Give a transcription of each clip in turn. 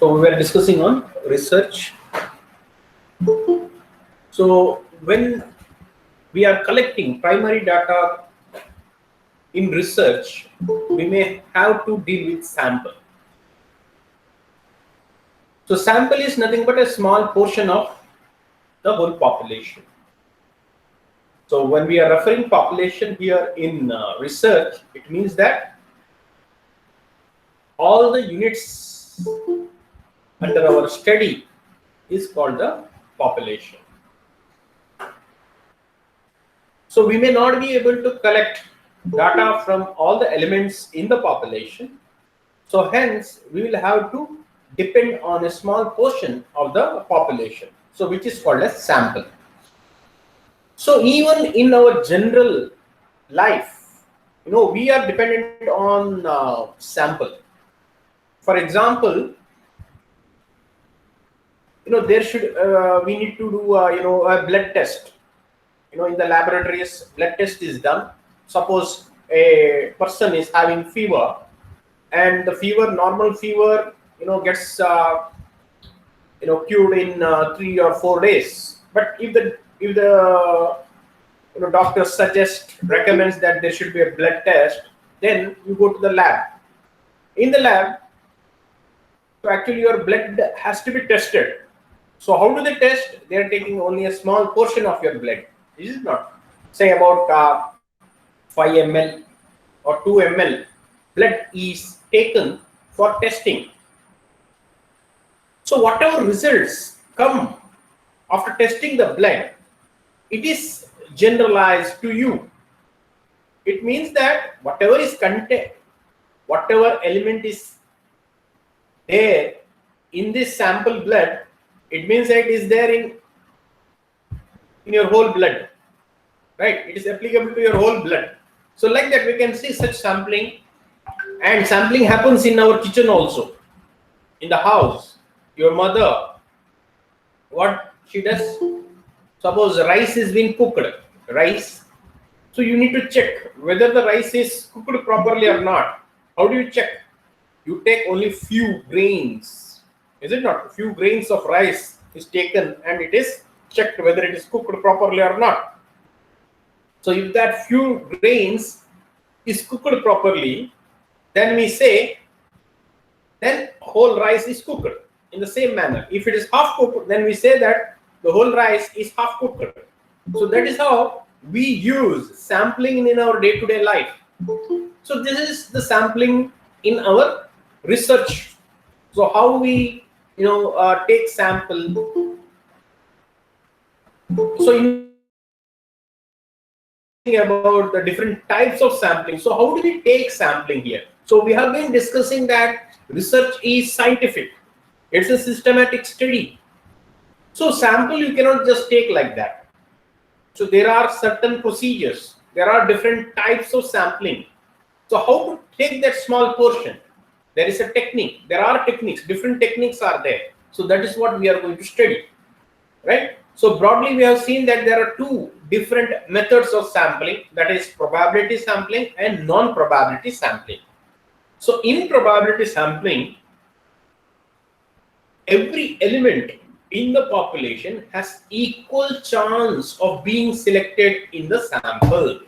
So we were discussing on research. So when we are collecting primary data in research, we may have to deal with sample. So sample is nothing but a small portion of the whole population. So when we are referring population here in research, it means that all the units under our study is called the population. So we may not be able to collect data from all the elements in the population. So hence we will have to depend on a small portion of the population. So which is called as sample. So even in our general life, we are dependent on sample. For example, there should we need to do a blood test. In the laboratories, blood test is done. Suppose a person is having fever, and the fever, normal fever, gets cured in 3 or 4 days. But if the doctor recommends that there should be a blood test, then you go to the lab. In the lab, so actually your blood has to be tested. So how do they test? They are taking only a small portion of your blood. This is not, say about 5 ml or 2 ml blood is taken for testing. So whatever results come after testing the blood, it is generalized to you. It means that whatever is content, whatever element is there in this sample blood, it means that it is there in your whole blood, right? It is applicable to your whole blood. So like that we can see such sampling, and sampling happens in our kitchen also, in the house. Your mother, what she does, suppose rice is being cooked, rice. So you need to check whether the rice is cooked properly or not. How do you check? You take only few grains, is it not? Few grains of rice is taken and it is checked whether it is cooked properly or not. So if that few grains is cooked properly, then we say then whole rice is cooked in the same manner. If it is half cooked, then we say that the whole rice is half cooked. So that is how we use sampling in our day-to-day life. So this is the sampling in our research. So how we take sample. So about the different types of sampling. So how do we take sampling here? So we have been discussing that research is scientific. It's a systematic study. So sample you cannot just take like that. So there are certain procedures. There are different types of sampling. So how to take that small portion? There is a technique. There are techniques. Different techniques are there. So that is what we are going to study, right? So broadly we have seen that there are two different methods of sampling, that is probability sampling and non-probability sampling. So in probability sampling, every element in the population has equal chance of being selected in the sample.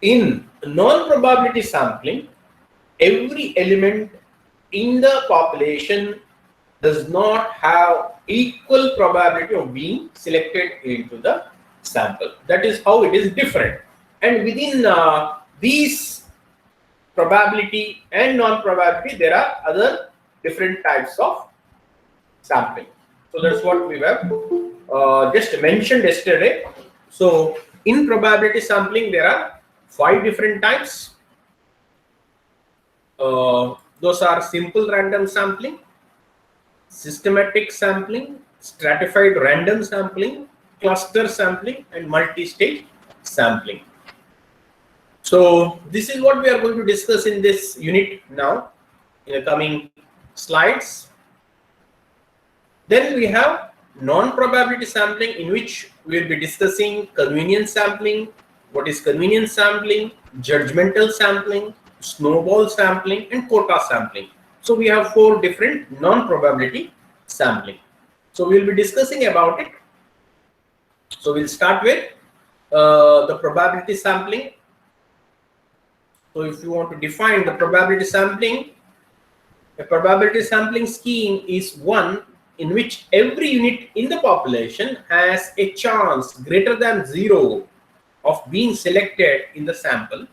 In non-probability sampling, every element in the population does not have equal probability of being selected into the sample. That is how it is different. And within these probability and non-probability, there are other different types of sampling. So that's what we have just mentioned yesterday. So in probability sampling, there are 5 different types. Those are simple random sampling, systematic sampling, stratified random sampling, cluster sampling, and multi-stage sampling. So this is what we are going to discuss in this unit now in the coming slides. Then we have non-probability sampling, in which we will be discussing convenience sampling, what is convenience sampling, judgmental sampling, snowball sampling, and quota sampling. So we have 4 different non-probability sampling. So we'll be discussing about it. So we'll start with the probability sampling. So if you want to define the probability sampling, a probability sampling scheme is one in which every unit in the population has a chance greater than 0 of being selected in the sample,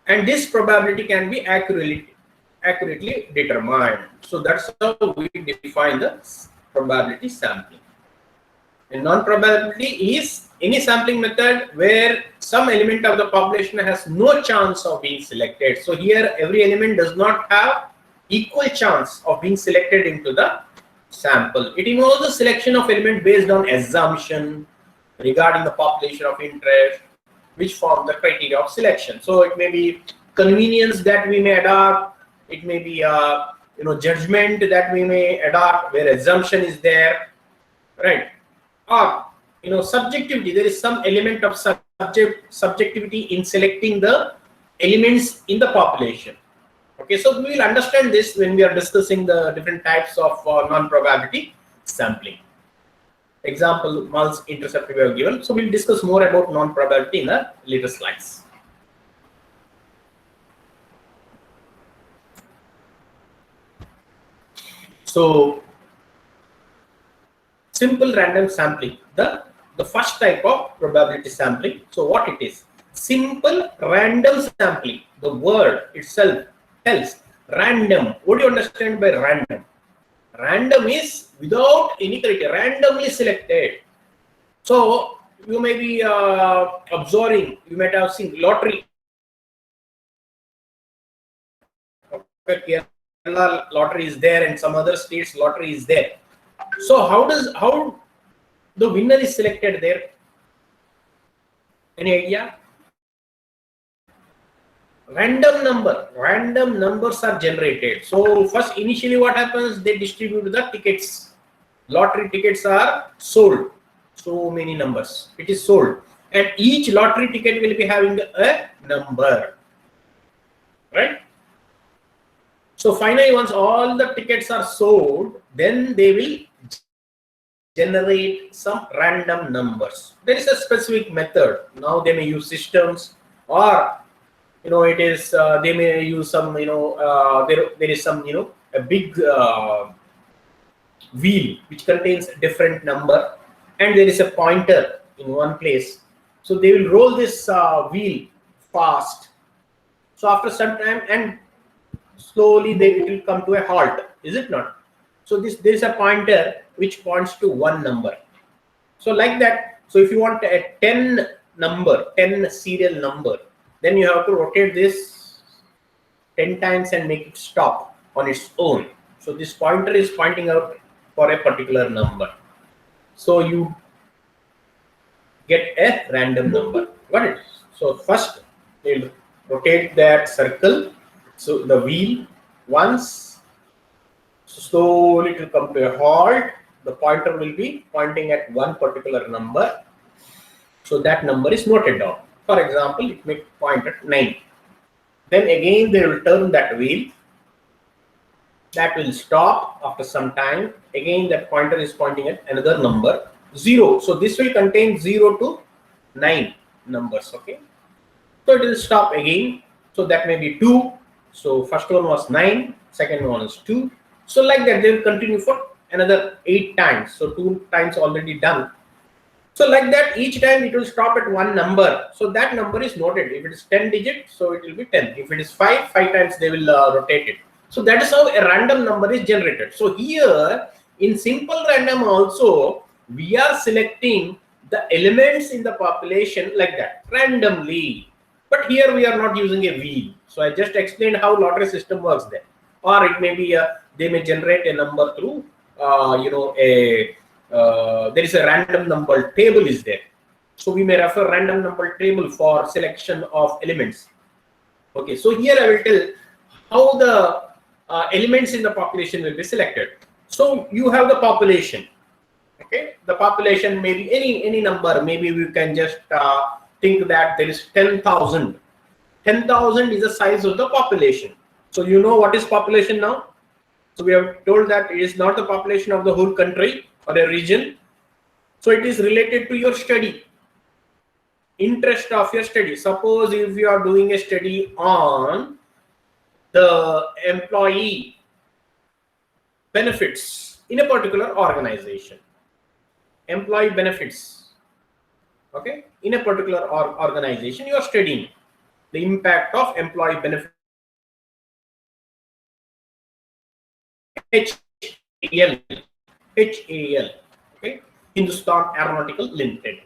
and this probability can be accurately determined. So that's how we define the probability sampling. And non-probability is any sampling method where some element of the population has no chance of being selected. So here every element does not have equal chance of being selected into the sample. It involves the selection of element based on assumption regarding the population of interest, which form the criteria of selection. So it may be convenience that we may adopt. It may be judgment that we may adopt where assumption is there, right? Or subjectivity. There is some element of subjectivity in selecting the elements in the population. Okay, so we will understand this when we are discussing the different types of non-probability sampling. Example, Mull's intercept we have given. So we'll discuss more about non-probability in the later slides. So simple random sampling, the first type of probability sampling. So what it is? Simple random sampling. The word itself tells random. What do you understand by random? Random is without any criteria, randomly selected. So you may be observing, you might have seen lottery. Okay, Kerala lottery is there, and some other states lottery is there. So how the winner is selected there? Any idea? Random numbers are generated. So first, initially what happens, they distribute the tickets. Lottery tickets are sold, so many numbers, it is sold, and each lottery ticket will be having a number, right? So finally, once all the tickets are sold, then they will generate some random numbers. There is a specific method. Now they may use systems, or it is they may use some there is some a big wheel which contains a different number, and there is a pointer in one place. So they will roll this wheel fast. So after some time, and slowly they will come to a halt, is it not? So there is a pointer which points to one number. So like that. So if you want a 10 serial number, then you have to rotate this 10 times and make it stop on its own. So this pointer is pointing out for a particular number. So you get a random number. Got it? So first we'll rotate that circle. So the wheel once, so slowly it will come to a halt. The pointer will be pointing at one particular number. So that number is noted down. For example, it may point at 9. Then again they will turn that wheel. That will stop after some time. Again that pointer is pointing at another number, 0. So this will contain 0 to 9 numbers. Okay. So it will stop again. So that may be 2. So first one was 9, second one is 2. So like that they will continue for another 8 times. So 2 times already done. So like that, each time it will stop at one number. So that number is noted. If it is 10 digit, so it will be 10. If it is 5 times they will rotate it. So that is how a random number is generated. So here in simple random also, we are selecting the elements in the population like that, randomly. But here we are not using a wheel. So I just explained how lottery system works there. Or it may be they may generate a number through there is a random number table is there. So we may refer random number table for selection of elements. Okay, so here I will tell how the elements in the population will be selected. So you have the population. Okay, the population may be any number. Maybe we can just think that there is 10,000. 10,000 is the size of the population. So you know what is population now? So we have told that it is not the population of the whole country or a region. So it is related to your study, interest of your study. Suppose if you are doing a study on the employee benefits in a particular organization, employee benefits, okay, in a particular organization, you are studying the impact of employee benefits. HAL, HAL, okay, Hindustan Aeronautical Limited.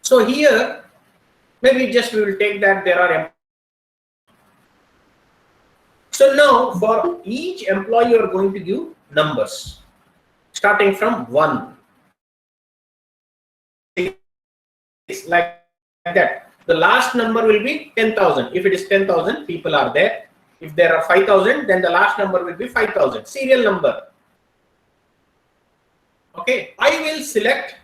So here, maybe just we will take that there are. So now for each employee, you are going to give numbers starting from 1. It's like that. The last number will be 10,000. If it is 10,000 people are there. If there are 5,000, then the last number will be 5,000. Serial number. Okay, I will select,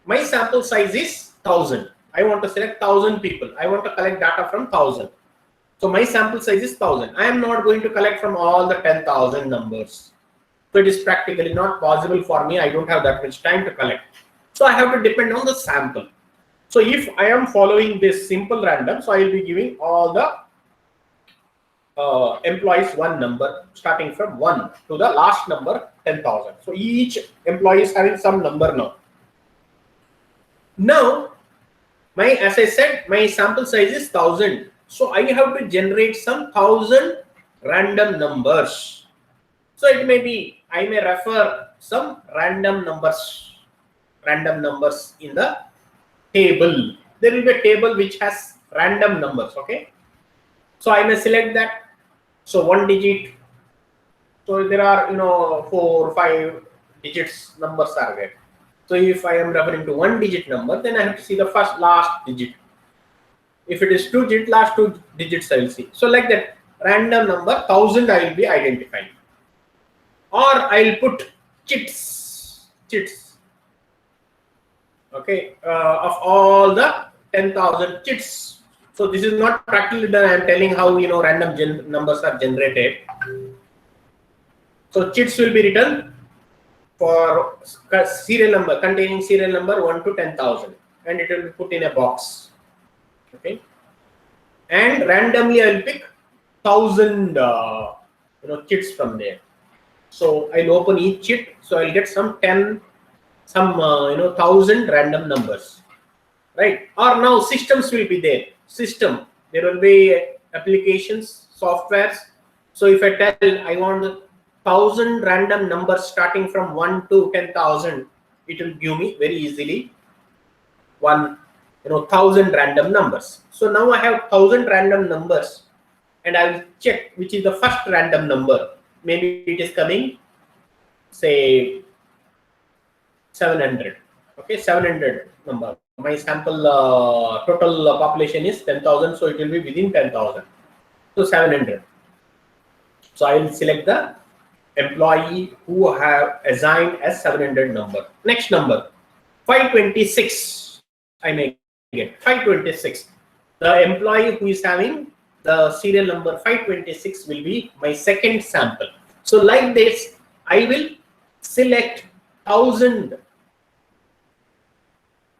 my sample size is 1,000. I want to select 1,000 people. I want to collect data from 1,000. So my sample size is 1,000. I am not going to collect from all the 10,000 numbers. So it is practically not possible for me. I don't have that much time to collect. So I have to depend on the sample. So if I am following this simple random, so I will be giving all the employees one number starting from 1 to the last number 10,000. So each employee is having some number now. Now, as I said, my sample size is 1,000. So I have to generate some 1,000 random numbers. So it may be, I may refer some random numbers in the table. There will be a table which has random numbers. Okay. So I may select that. So 1 digit. So there are 4 or 5 digits numbers are there. So if I am referring to 1 digit number, then I have to see the last digit. If it is 2 digit, last 2 digits I will see. So like that, random number 1,000 I will be identifying. Or I will put chits. Okay, of all the 10,000 chits. So this is not practically done. I am telling how random numbers are generated. So chits will be written for serial number containing serial number 1 to 10,000, and it will be put in a box. Okay, and randomly I will pick 1,000 chits from there. So I'll open each chit. So I'll get some 1,000 random numbers, right? Or now systems will be there. There will be applications, softwares. So if I tell I want 1,000 random numbers starting from 1 to 10,000, it will give me very easily 1,000 random numbers. So now I have 1,000 random numbers, and I will check which is the first random number. Maybe it is coming, say 700. Okay, 700 number. My sample total population is 10,000, so it will be within 10,000. So 700. So I will select the employee who have assigned as 700 number. Next number, 526. I may get 526. The employee who is having the serial number 526 will be my second sample. So like this, I will select 1,000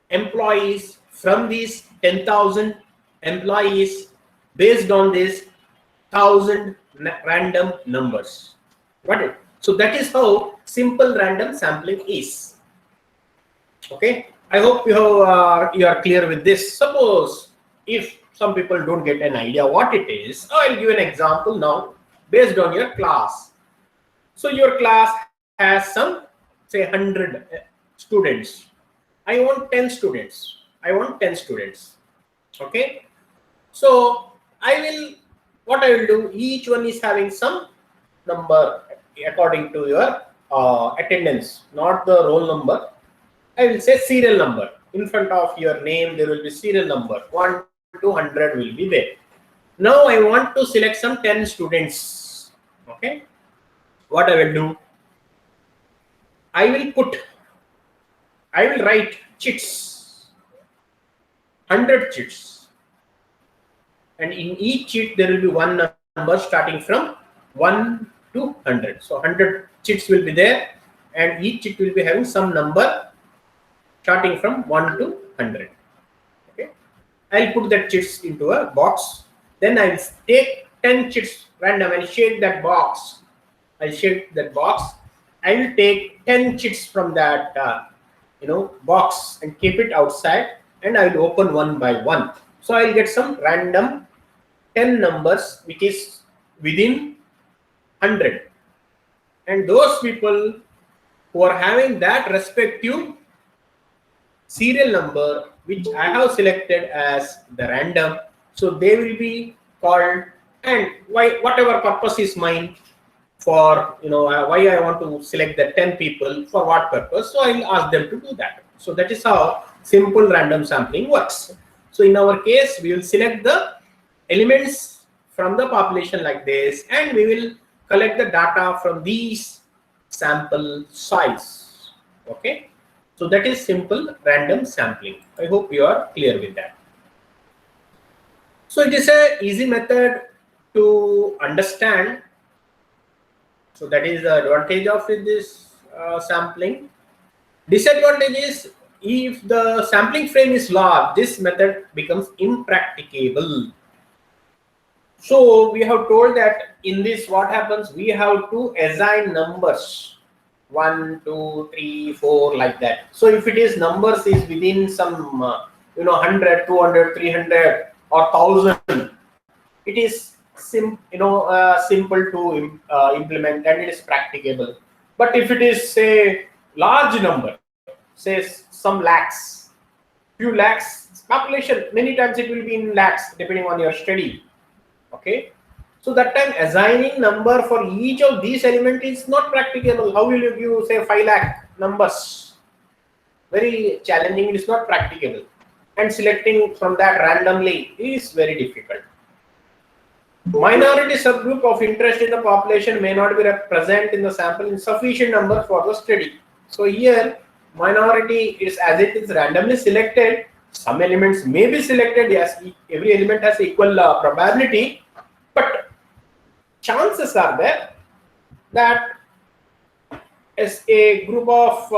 employees from these 10,000 employees based on this 1,000 random numbers. Got it? So that is how simple random sampling is. Okay, I hope you are clear with this. Suppose if some people don't get an idea what it is, I'll give an example now based on your class. So your class has some, say, 100 students. I want 10 students. Okay. So what I will do, each one is having some number according to your attendance, not the roll number. I will say serial number. In front of your name, there will be serial number. 1 to 100 will be there. Now I want to select some 10 students. Okay. What I will do, I will write chits, 100 chits, and in each chit there will be one numbers starting from 1 to 100. So 100 chits will be there, and each chit will be having some number starting from 1 to 100. Okay, I'll put that chits into a box. Then I'll take 10 chits random and shake that box. I'll shake that box. I will take 10 chits from that box and keep it outside, and I will open one by one. So I'll get some random 10 numbers which is within 100, and those people who are having that respective serial number which I have selected as the random, so they will be called, and whatever purpose is mine for why I want to select the 10 people, for what purpose, so I'll ask them to do that. So that is how simple random sampling works. So in our case, we will select the elements from the population like this, and we will collect the data from these sample size. Okay, so that is simple random sampling. I hope you are clear with that. So it is a easy method to understand. So that is the advantage of this sampling. Disadvantage is, if the sampling frame is large, this method becomes impracticable. So we have told that in this, what happens, we have to assign numbers 1, 2, 3, 4 like that. So if it is numbers is within some 100, 200, 300 or 1000, it is simple to implement, and it is practicable. But if it is, say, large number, say some lakhs, few lakhs population, many times it will be in lakhs depending on your study. Okay, so that time assigning number for each of these elements is not practicable. How will you give, say, 5 lakh numbers? Very challenging. It is not practicable, and selecting from that randomly is very difficult. Minority subgroup of interest in the population may not be present in the sample in sufficient number for the study. So here minority is, as it is randomly selected, some elements may be selected. Yes, every element has equal probability, but chances are there that as a group of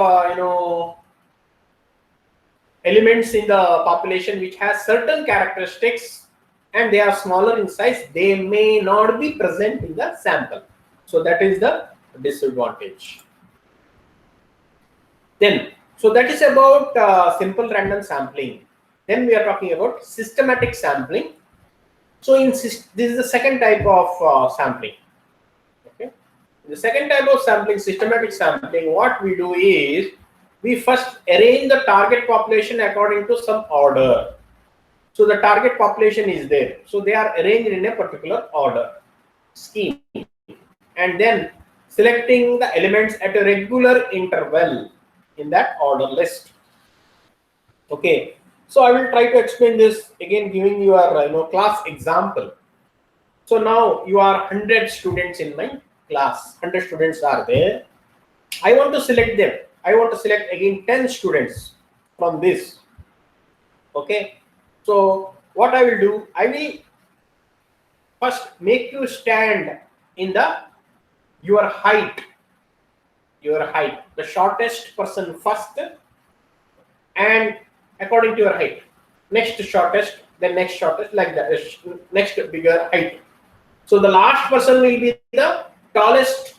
elements in the population which has certain characteristics and they are smaller in size, they may not be present in the sample. So that is the disadvantage. Then, so that is about simple random sampling. Then we are talking about systematic sampling. So this is the second type of sampling. Okay, the second type of sampling, systematic sampling, what we do is we first arrange the target population according to some order. So the target population is there, so they are arranged in a particular order scheme, and then selecting the elements at a regular interval in that order list. Okay, so I will try to explain this again, giving you a class example. So now you are 100 students in my class. 100 students are there. I want to select them. I want to select again 10 students from this. Okay, so what I will do, I will first make you stand in your height, the shortest person first, and according to your height, next shortest, then next shortest, like that, next bigger height. So the last person will be the tallest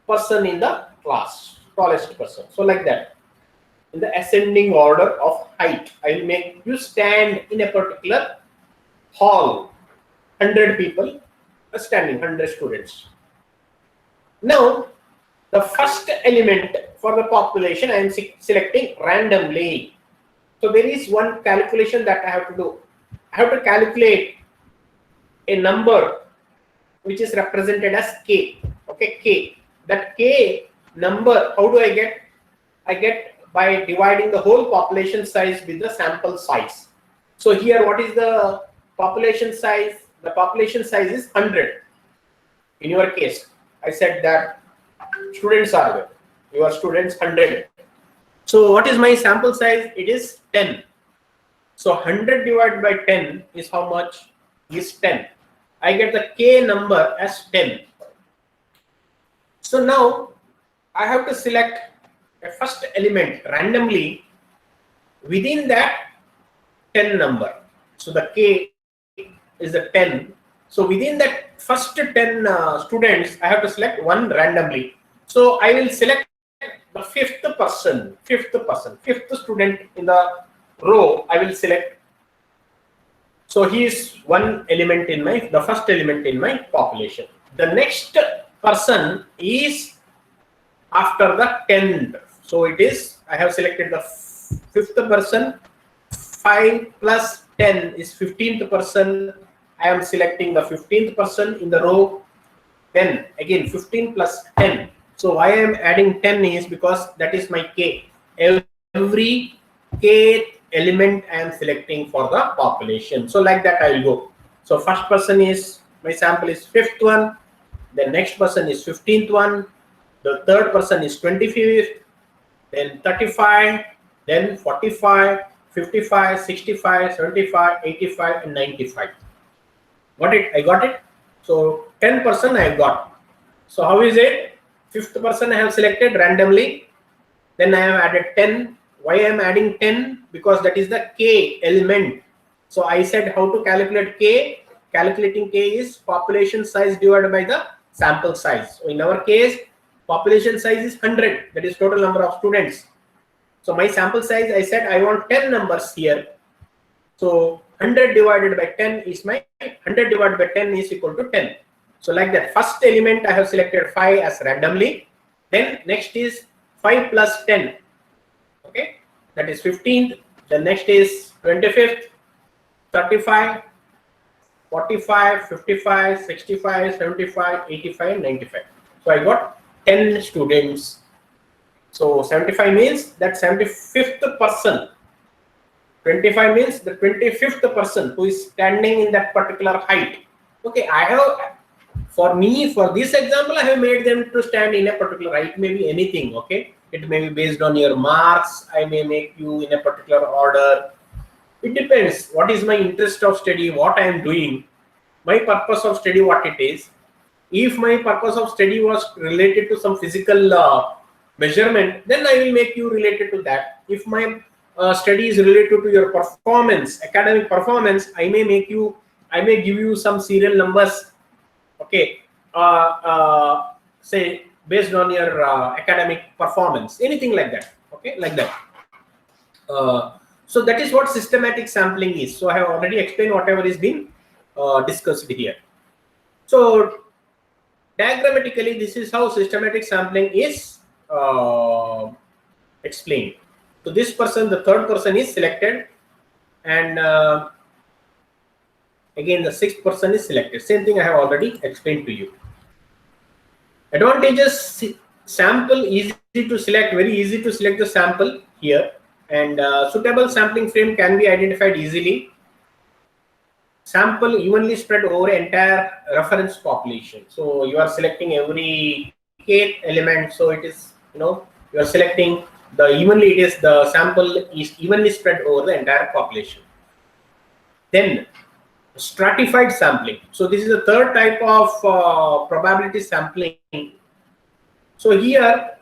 person in the class, tallest person. So like that, in the ascending order of height, I will make you stand in a particular hall. 100 people are standing, 100 students. Now, the first element for the population I am selecting randomly. So there is one calculation that I have to do. I have to calculate a number which is represented as k. Okay, k. That k number, how do I get? I get by dividing the whole population size with the sample size. So here, what is the population size? The population size is 100. In your case, I said that students are there. Your students 100. So what is my sample size? It is 10. So 100 divided by 10 is how much? Is 10. I get the K number as 10. So now I have to select a first element randomly within that 10 number. So the K is the 10. So within that first 10 students, I have to select one randomly. So I will select the fifth student in the row. I will select. So he is one element in the first element in my population. The next person is after the 10th. So it is, I have selected the fifth person. 5 plus 10 is 15th person. I am selecting the 15th person in the row. Then again 15 plus 10. So why I am adding 10 is because that is my K. Every K element I am selecting for the population. So like that I will go. So first person is, my sample is 5th one. The next person is 15th one. The third person is 25th. Then 35. Then 45. 55, 65, 75, 85, and 95. Got it? I got it. So 10% I got. So how is it? Fifth person I have selected randomly. Then I have added 10. Why I am adding 10? Because that is the K element. So I said how to calculate K. Calculating K is population size divided by the sample size. So in our case, population size is 100. That is total number of students. So my sample size, I said I want 10 numbers here. So 100 divided by 10 is my 100 divided by 10 is equal to 10. So like that, first element I have selected 5 as randomly. Then next is 5 plus 10. Okay, that is 15th. The next is 25th, 35, 45, 55, 65, 75, 85, 95. So I got 10 students. So 75 means that 75th person. 25 means the 25th person who is standing in that particular height. Okay, I have, for this example, I have made them to stand in a particular height, maybe anything. Okay, it may be based on your marks. I may make you in a particular order. It depends. What is my interest of study? What I am doing? My purpose of study, what it is. If my purpose of study was related to some physical measurement, then I will make you related to that. If my study is related to your performance, academic performance, I may give you some serial numbers. Okay, say based on your academic performance, anything like that. Okay, like that. So that is what systematic sampling is. So I have already explained whatever is being discussed here. So diagrammatically, this is how systematic sampling is explained. So this person, the third person is selected, and again the sixth person is selected. Same thing I have already explained to you. Advantages: sample easy to select, very easy to select the sample here, and suitable sampling frame can be identified easily. Sample evenly spread over entire reference population. So you are selecting every K element. So it is, you are selecting the sample is evenly spread over the entire population. Then stratified sampling. So this is the third type of probability sampling. So here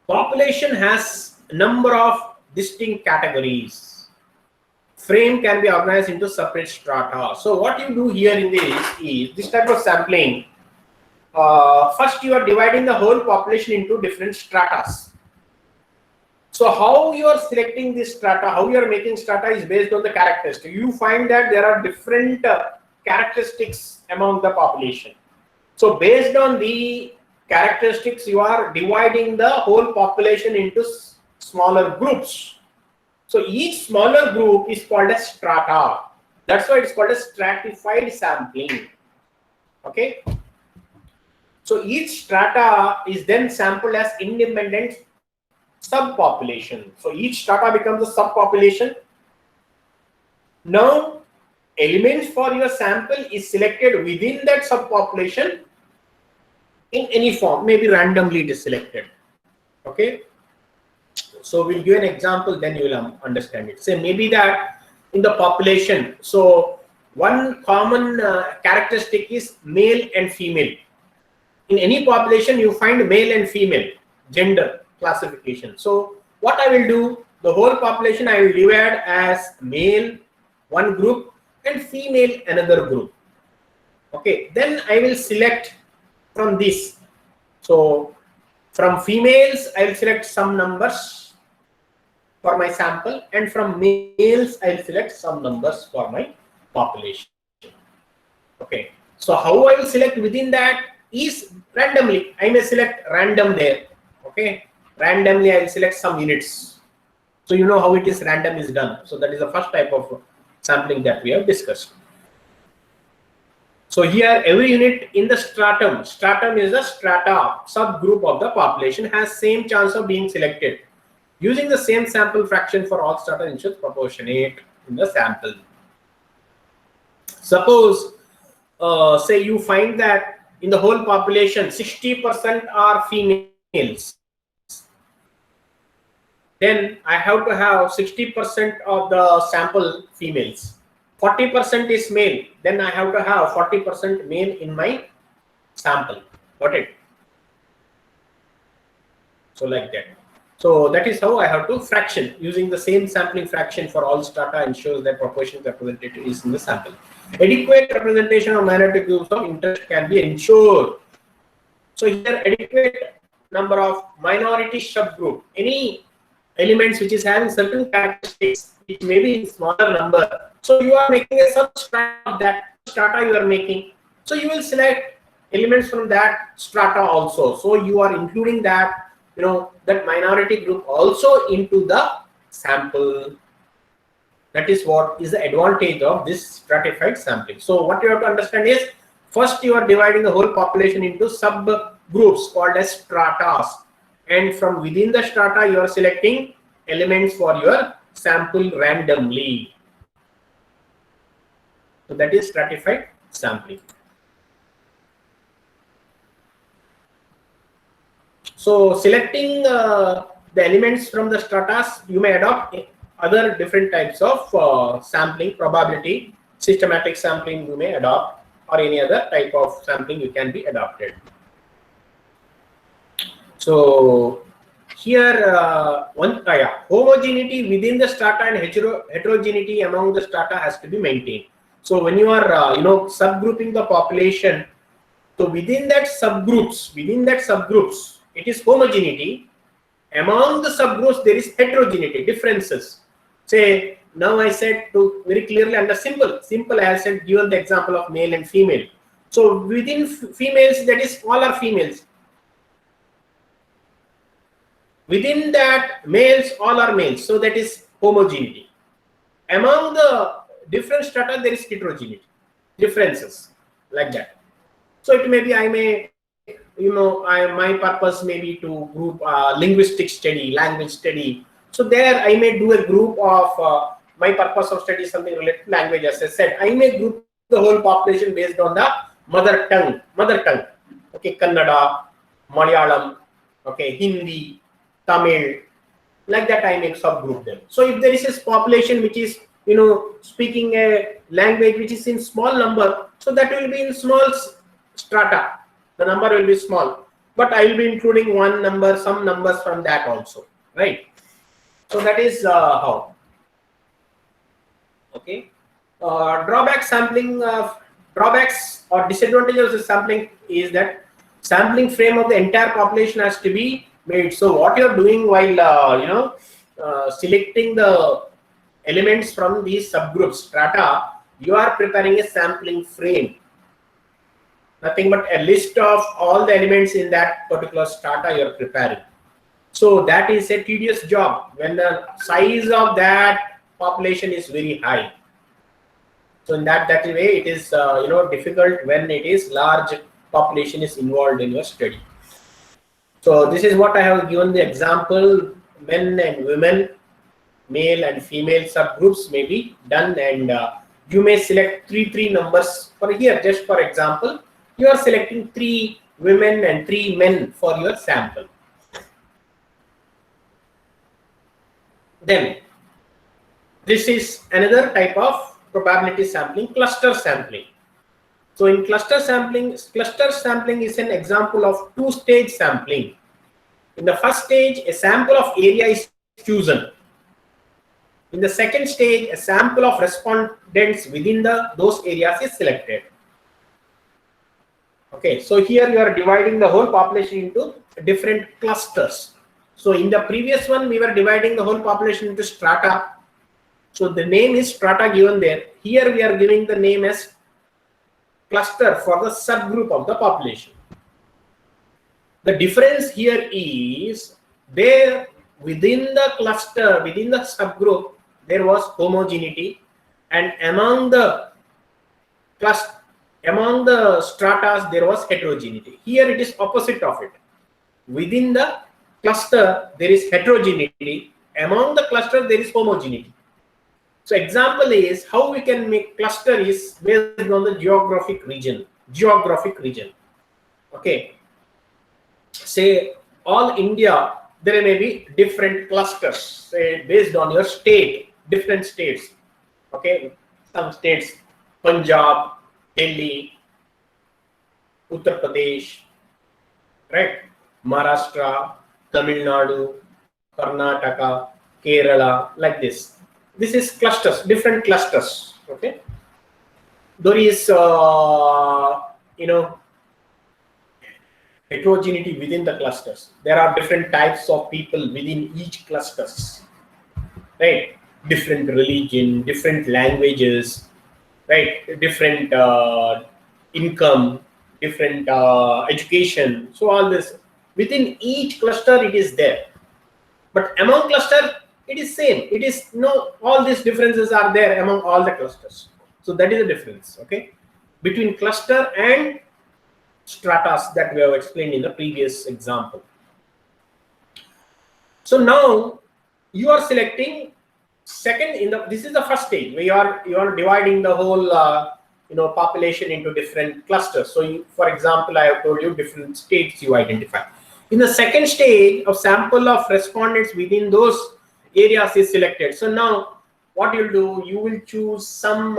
population has a number of distinct categories. Frame can be organized into separate strata. So what you do here in this type of sampling. First, you are dividing the whole population into different stratas. So how you are selecting this strata, how you are making strata is based on the characteristics. You find that there are different characteristics among the population. So based on the characteristics, you are dividing the whole population into smaller groups. So each smaller group is called a strata. That's why it's called a stratified sampling. Okay. So each strata is then sampled as independent subpopulation. So each strata becomes a subpopulation. Now, elements for your sample is selected within that subpopulation in any form. Maybe randomly it is selected. Okay. So we'll give an example, then you will understand it. Say maybe that in the population, so one common characteristic is male and female. In any population, you find male and female gender classification. So what I will do, the whole population I will divide as male one group and female another group. Okay, then I will select from this. So from females, I will select some numbers for my sample, and from males, I will select some numbers for my population. Okay, so how I will select within that is randomly. I may select random there. Okay, randomly I will select some units. So you know how it is random is done. So that is the first type of sampling that we have discussed. So here every unit in the stratum is a strata subgroup of the population, has same chance of being selected. Using the same sample fraction for all strata ensures proportionate in the sample. Suppose say you find that in the whole population 60% are females, then I have to have 60% of the sample females. 40% is male, then I have to have 40% male in my sample. Got it? So like that. So that is how I have to fraction. Using the same sampling fraction for all strata ensures that proportion representative is in the sample. Adequate representation of minority groups of interest can be ensured. So here adequate number of minority subgroup, any elements which is having certain characteristics, it may be in smaller number. So you are making a substrata of that strata you are making. So you will select elements from that strata also. So you are including that, that minority group also into the sample. That is what is the advantage of this stratified sampling. So what you have to understand is, first you are dividing the whole population into subgroups called as stratas, and from within the strata you are selecting elements for your sample randomly. So that is stratified sampling. So selecting the elements from the stratas, you may adopt other different types of sampling, probability, systematic sampling you may adopt, or any other type of sampling you can be adopted. So here homogeneity within the strata and heterogeneity among the strata has to be maintained. So when you are subgrouping the population, so within that subgroups, it is homogeneity. Among the subgroups there is heterogeneity, differences. Say now I said to very clearly under simple I have said, given the example of male and female. So within females, that is all are females. Within that males, all are males. So that is homogeneity. Among the different strata there is heterogeneity, differences like that. So it may be I may my purpose may be to group linguistic study, language study. So there I may do a group of my purpose of study is something related to language. As I said, I may group the whole population based on the mother tongue. Okay, Kannada, Malayalam, okay, Hindi, Tamil, like that I may subgroup them. So if there is a population which is speaking a language which is in small number, so that will be in small strata. The number will be small, but I will be including some numbers from that also, right? So that is how. Okay. Drawbacks or disadvantages of the sampling is that sampling frame of the entire population has to be made. So what you are doing while selecting the elements from these subgroups strata, you are preparing a sampling frame. Nothing but a list of all the elements in that particular strata you are preparing. So that is a tedious job when the size of that population is very high. So in that way it is difficult when it is large population is involved in your study. So this is what I have given the example. Men and women, male and female subgroups may be done, and you may select three numbers for here. Just for example, you are selecting 3 women and 3 men for your sample. Then this is another type of probability sampling, cluster sampling. So in cluster sampling is an example of two-stage sampling. In the first stage, a sample of area is chosen. In the second stage, a sample of respondents within those areas is selected. Okay, so here you are dividing the whole population into different clusters. So in the previous one, we were dividing the whole population into strata. So the name is strata given there. Here we are giving the name as cluster for the subgroup of the population. The difference here is there within the cluster, within the subgroup, there was homogeneity, and among the stratas there was heterogeneity. Here it is opposite of it. Within the cluster there is heterogeneity, among the cluster there is homogeneity. So example is how we can make cluster is based on the geographic region. Okay, say all India, there may be different clusters, say based on your state, different states. Okay, some states, Punjab, Delhi, Uttar Pradesh, right, Maharashtra, Tamil Nadu, Karnataka, Kerala, like this. This is clusters, different clusters. Okay, there is heterogeneity within the clusters. There are different types of people within each clusters, right? Different religion, different languages, right? Different income, different education. So all this within each cluster it is there, but among cluster it is same. It is all these differences are there among all the clusters. So that is the difference, okay, between cluster and stratas that we have explained in the previous example. So now you are selecting second this is the first stage where you are dividing the whole population into different clusters. So for example, I have told you different states you identify. In the second stage, a sample of respondents within those areas is selected. So now what you'll do, you will choose some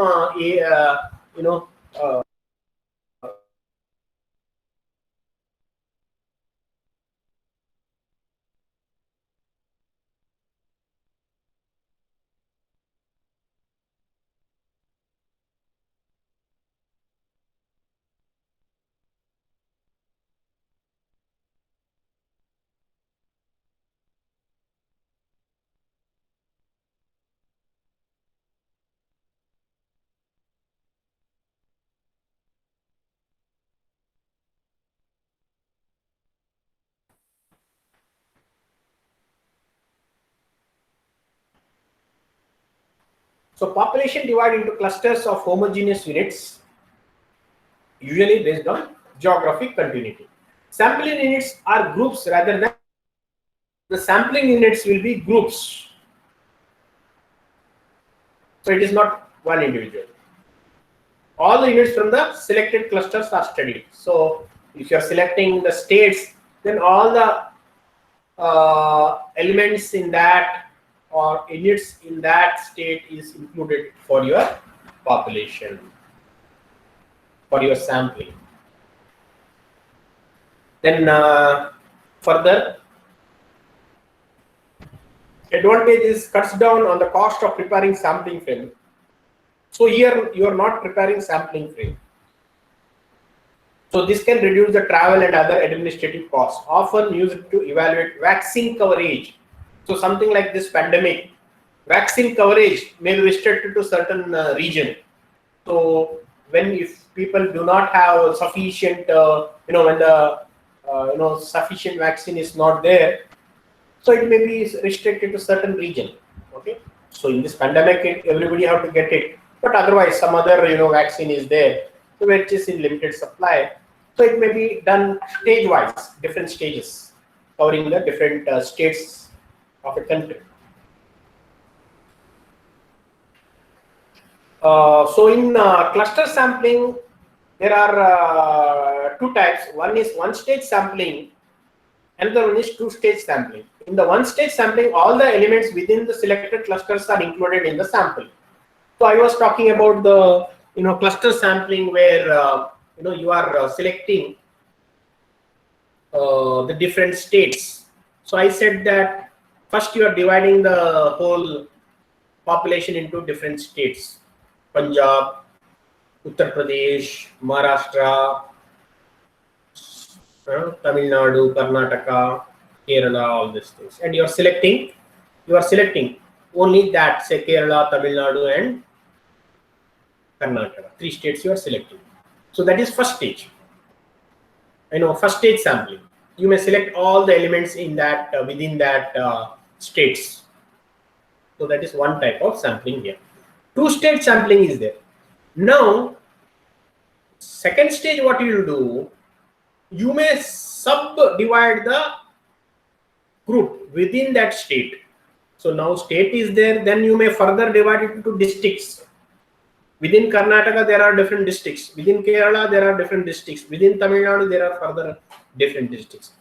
so population divided into clusters of homogeneous units, usually based on geographic continuity. Sampling units are groups rather than the sampling units will be groups. So it is not one individual. All the units from the selected clusters are studied. So if you are selecting the states, then all the elements in that or units in that state is included for your population, for your sampling. Then further advantage is cuts down on the cost of preparing sampling frame. So here you are not preparing sampling frame. So this can reduce the travel and other administrative costs, often used to evaluate vaccine coverage. So something like this pandemic, vaccine coverage may be restricted to certain region. So if people do not have sufficient, when the sufficient vaccine is not there, so it may be restricted to certain region. Okay. So in this pandemic, everybody have to get it, but otherwise some other vaccine is there, so which is in limited supply. So it may be done stage-wise, different stages, covering the different states of a country. So in cluster sampling, there are two types. One is one-stage sampling, another one is two-stage sampling. In the one-stage sampling, all the elements within the selected clusters are included in the sample. So I was talking about the cluster sampling, where you are selecting the different states. So I said that first you are dividing the whole population into different states: Punjab, Uttar Pradesh, Maharashtra, Tamil Nadu, Karnataka, Kerala, all these things. And you are selecting only that, say Kerala, Tamil Nadu, and Karnataka. 3 states you are selecting. So that is first stage. First stage sampling. You may select all the elements in that within that states. So that is one type of sampling here. 2-stage sampling is there. Now, second stage, what you will do, you may subdivide the group within that state. So now state is there, then you may further divide it into districts. Within Karnataka, there are different districts. Within Kerala, there are different districts. Within Tamil Nadu, there are further different districts.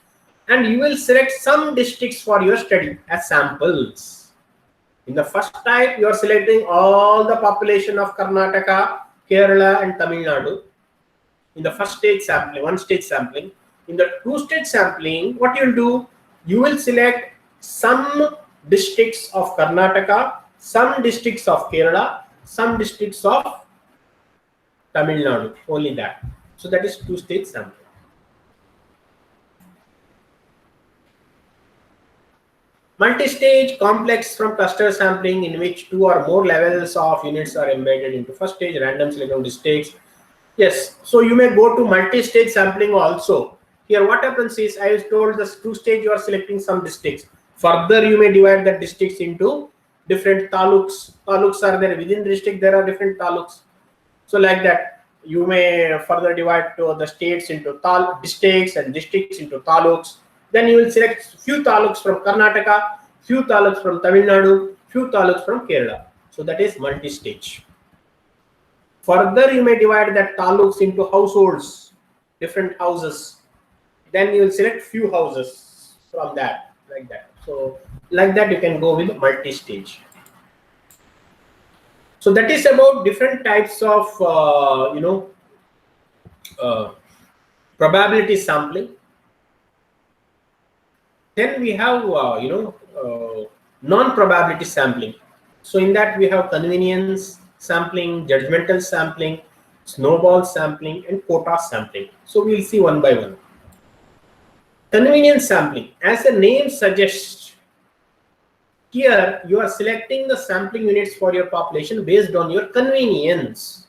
And you will select some districts for your study as samples. In the first type, you are selecting all the population of Karnataka, Kerala, and Tamil Nadu. In the first stage sampling, 1-stage sampling. In the 2-stage sampling, what you will do, you will select some districts of Karnataka, some districts of Kerala, some districts of Tamil Nadu, only that. So that is 2-stage sampling. Multi-stage complex from cluster sampling, in which 2 or more levels of units are embedded into first stage, random selection of districts. Yes, so you may go to multi-stage sampling also. Here what happens is, I was told this 2-stage you are selecting some districts. Further you may divide the districts into different taluks. Taluks are there within the district, there are different taluks. So like that, you may further divide to the states into districts and districts into taluks. Then you will select few taluks from Karnataka, few taluks from Tamil Nadu, few taluks from Kerala. So that is multi-stage. Further, you may divide that taluks into households, different houses. Then you will select few houses from that, like that. So like that, you can go with multi-stage. So that is about different types of probability sampling. Then we have non-probability sampling. So in that we have convenience sampling, judgmental sampling, snowball sampling, and quota sampling. So we will see one by one. Convenience sampling, as the name suggests, here you are selecting the sampling units for your population based on your convenience.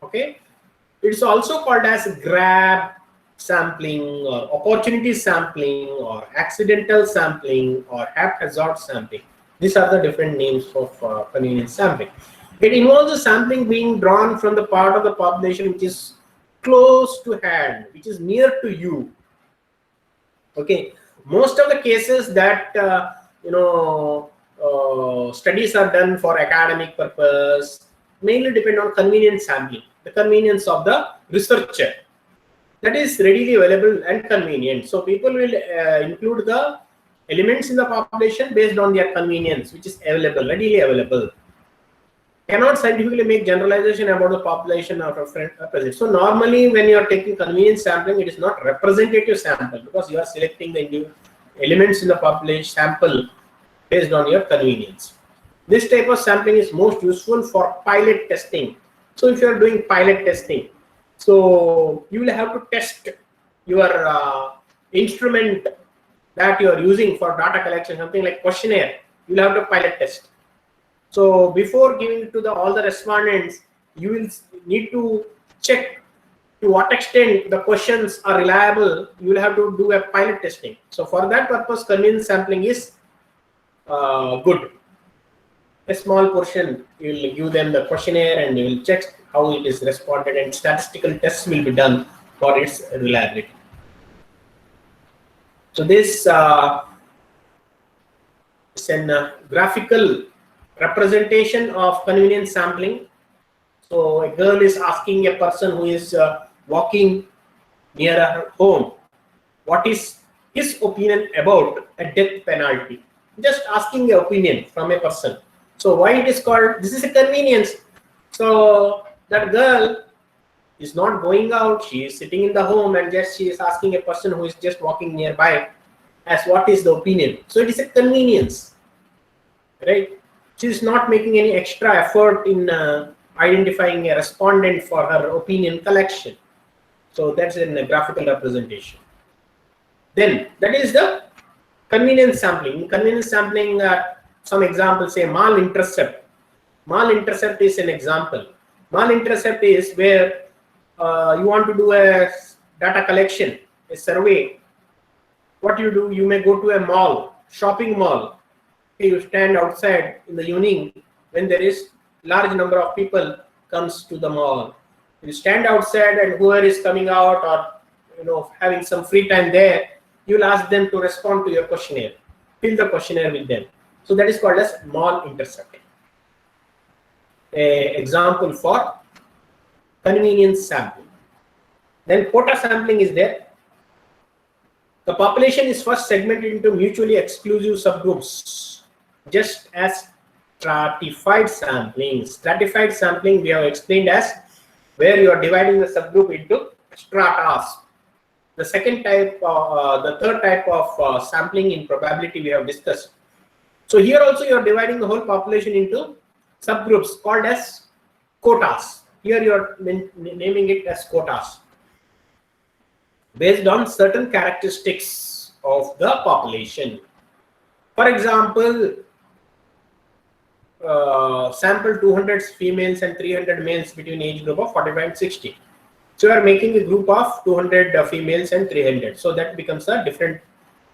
Okay, it's also called as grab sampling, or opportunity sampling, or accidental sampling, or haphazard sampling. These are the different names of convenience sampling. It involves the sampling being drawn from the part of the population which is close to hand, which is near to you. Okay, most of the cases that studies are done for academic purpose mainly depend on convenience sampling, the convenience of the researcher. That is readily available and convenient. So people will include the elements in the population based on their convenience, which is available, readily available. Cannot scientifically make generalization about the population of a present. So normally when you are taking convenience sampling, it is not representative sample, because you are selecting the elements in the population sample based on your convenience. This type of sampling is most useful for pilot testing. So if you are doing pilot testing, so you will have to test your instrument that you are using for data collection, something like questionnaire. You will have to pilot test. So before giving it to all the respondents, you will need to check to what extent the questions are reliable. You will have to do a pilot testing. So for that purpose, convenience sampling is good. A small portion, you will give them the questionnaire and you will check how it is responded, and statistical tests will be done for its reliability. So this is a graphical representation of convenience sampling. So a girl is asking a person who is walking near her home, what is his opinion about a death penalty. just asking the opinion from a person. So why it is called, this is a convenience. So that girl is not going out, she is sitting in the home and just she is asking a person who is just walking nearby as what is the opinion. So it is a convenience, right? She is not making any extra effort in identifying a respondent for her opinion collection. So that's in a graphical representation. Then that is the convenience sampling. In convenience sampling, some examples say mal-intercept. Mal-intercept is an example. Mal-intercept is where you want to do a data collection, a survey. What you do, you may go to a mall, shopping mall. You stand outside in the evening when there is large number of people comes to the mall. You stand outside and whoever is coming out or having some free time there, you'll ask them to respond to your questionnaire. Fill the questionnaire with them. So that is called as mall intercept. An example for convenience sampling. Then quota sampling is there. The population is first segmented into mutually exclusive subgroups, just as stratified sampling. Stratified sampling we have explained as where you are dividing the subgroup into stratas. The second type, the third type of sampling in probability we have discussed. So here also you are dividing the whole population into subgroups called as quotas. Here you are naming it as quotas based on certain characteristics of the population. For example, sample 200 females and 300 males between age group of 45 and 60. So you are making a group of 200 females and 300. So that becomes a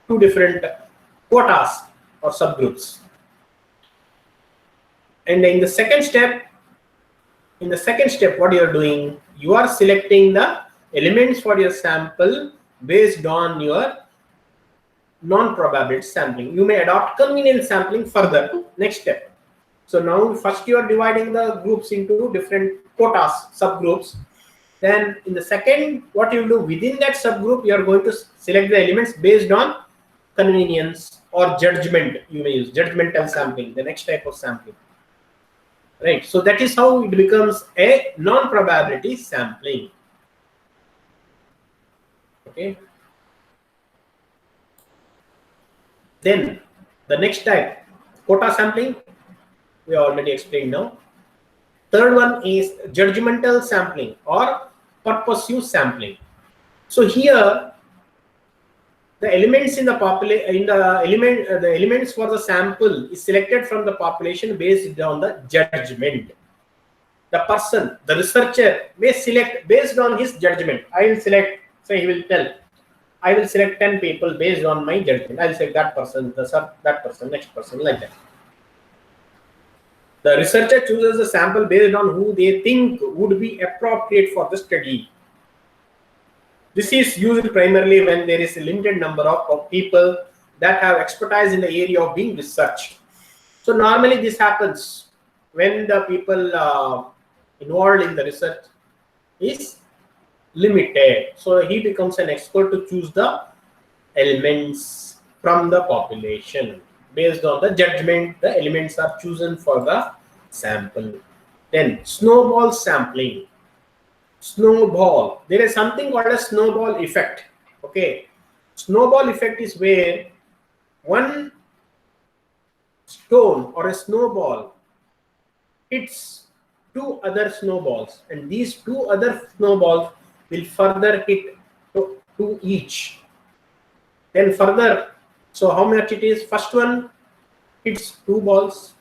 two different quotas or subgroups. And in the second step, what you are doing, you are selecting the elements for your sample based on your non-probability sampling. You may adopt convenience sampling further. Next step. So now first you are dividing the groups into different quotas, subgroups. Then in the second, what you do within that subgroup, you are going to select the elements based on convenience or judgment. You may use judgmental sampling, the next type of sampling. Right. So that is how it becomes a non-probability sampling. Okay. Then the next type, quota sampling, we already explained now. Third one is judgmental sampling or purposive sampling. So here the elements in the population, the elements for the sample is selected from the population based on the judgment. The person, the researcher may select based on his judgment. I will select, say he will tell, I will select 10 people based on my judgment. I will select that person, that person, next person, like that. The researcher chooses the sample based on who they think would be appropriate for the study. This is used primarily when there is a limited number of people that have expertise in the area of being researched. So normally this happens when the people involved in the research is limited. So he becomes an expert to choose the elements from the population. Based on the judgment, the elements are chosen for the sample. Then snowball sampling. Snowball. There is something called a snowball effect. Okay. Snowball effect is where one stone or a snowball hits two other snowballs, and these two other snowballs will further hit to each. Then further, so how much it is? First one hits two balls.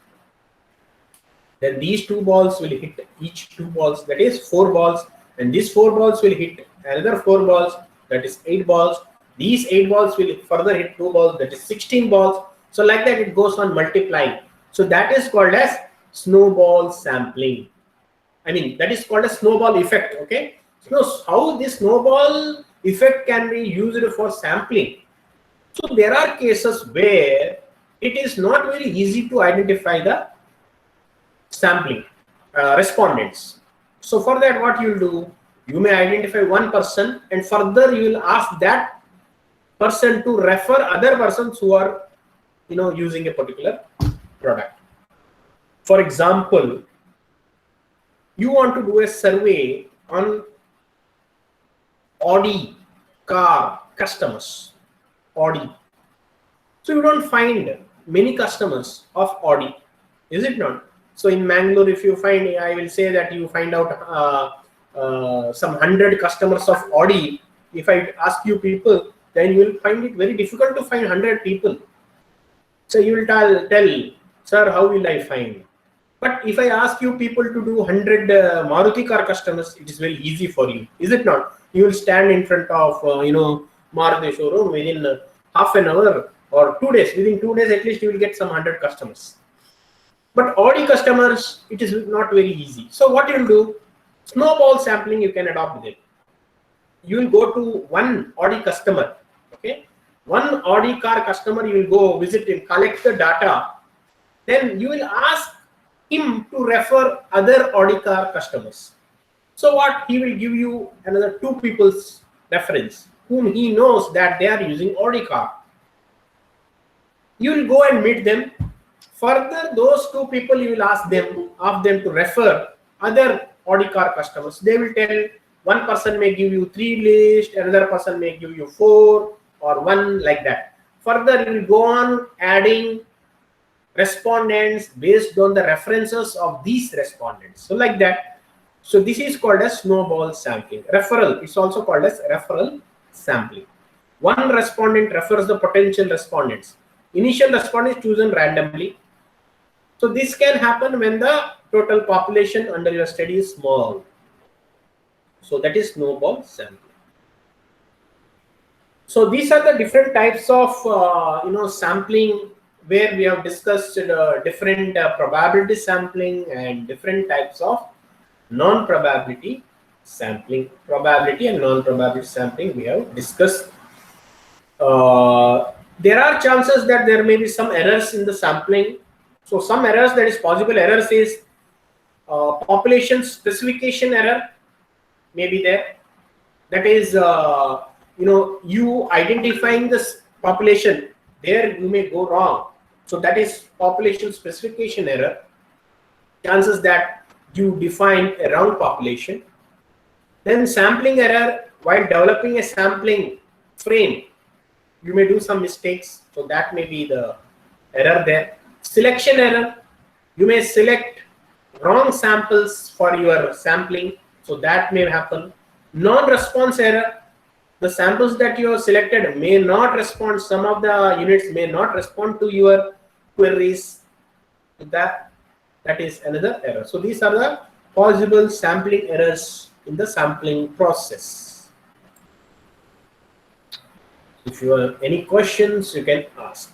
Then these two balls will hit each two balls, that is 4 balls. And these 4 balls will hit another 4 balls, that is 8 balls. These 8 balls will further hit 2 balls, that is 16 balls. So like that it goes on multiplying. So that is called as snowball sampling. I mean, that is called a snowball effect. Okay. So how this snowball effect can be used for sampling? So there are cases where it is not very easy to identify the sampling respondents. So for that, what you will do, you may identify one person and further you will ask that person to refer other persons who are using a particular product. For example, you want to do a survey on Audi car customers. Audi. So you don't find many customers of Audi, is it not? So in Mangalore, if you find, I will say that you find out some 100 customers of Audi. If I ask you people, then you will find it very difficult to find 100 people. So you will tell, sir, how will I find? But if I ask you people to do 100 Maruti car customers, it is very easy for you, is it not? You will stand in front of Maruti showroom within half an hour or 2 days. Within 2 days, at least you will get some 100 customers. But Audi customers, it is not very easy. So what you will do? Snowball sampling you can adopt with it. You will go to one Audi customer. Okay, one Audi car customer, you will go visit him, collect the data. Then you will ask him to refer other Audi car customers. So what? He will give you another 2 people's reference whom he knows that they are using Audi car. You will go and meet them. Further, those 2 people you will ask them to refer other Audi car customers. They will tell, one person may give you 3 lists, another person may give you 4 or 1, like that. Further, you will go on adding respondents based on the references of these respondents. So like that. So this is called as snowball sampling. Referral, it's also called as referral sampling. One respondent refers the potential respondents. Initial respondent is chosen randomly. So this can happen when the total population under your study is small. So that is snowball sampling. So these are the different types of sampling, where we have discussed different probability sampling and different types of non-probability sampling. Probability and non-probability sampling we have discussed. There are chances that there may be some errors in the sampling. So some errors, that is possible errors, is population specification error may be there. That is, you identifying this population, there you may go wrong. So that is population specification error. Chances that you define a wrong population. Then sampling error, while developing a sampling frame, you may do some mistakes. So that may be the error there. Selection error, you may select wrong samples for your sampling. So that may happen. Non-response error, the samples that you have selected may not respond. Some of the units may not respond to your queries. That is another error. So these are the possible sampling errors in the sampling process. If you have any questions, you can ask.